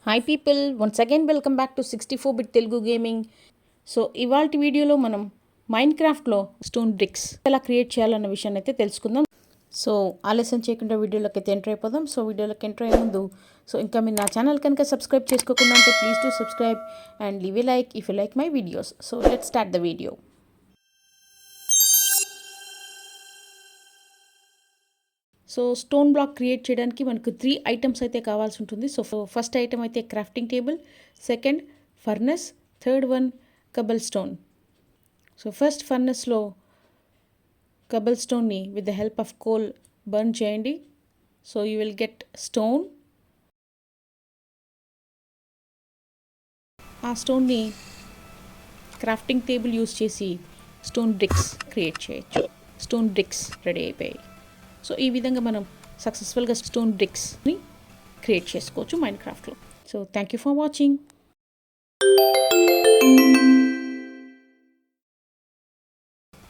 Hi people, once again welcome back to 64 bit Telugu gaming. So ఇవాల్టి వీడియోలో మనం మైన్క్రాఫ్ట్లో stone bricks ఎలా క్రియేట్ చేయాలన్న విషయాన్ని అయితే తెలుసుకుందాం. సో ఆలస్యం చేయకుండా వీడియోలోకి అయితే ఎంటర్ అయిపోదాం. సో వీడియోలోకి ఎంటర్ అయ్యే ముందు ఇంకా మీరు నా ఛానల్ కనుక సబ్స్క్రైబ్ చేసుకోకుండా ఉంటే please to subscribe and leave a like if you like my videos. So let's start the video. So stone block create చేయడానికి మనకు 3 ఐటమ్స్ అయితే కావాల్సి ఉంటుంది. సో ఫస్ట్ ఐటమ్ అయితే crafting table, second furnace, third one cobble stone. So first ఫర్నెస్లో cobble స్టోన్ని with the help of coal burn చేయండి. So you will get stone. ఆ స్టోన్ని క్రాఫ్టింగ్ టేబుల్ యూస్ చేసి స్టోన్ బ్రిక్స్ క్రియేట్ చేయొచ్చు. Stone bricks ready అయిపోయాయి. సో ఈ విధంగా మనం సక్సెస్ఫుల్గా స్టోన్ బ్రిక్స్ని క్రియేట్ చేసుకోవచ్చు మైన్క్రాఫ్ట్లో. So thank you for watching.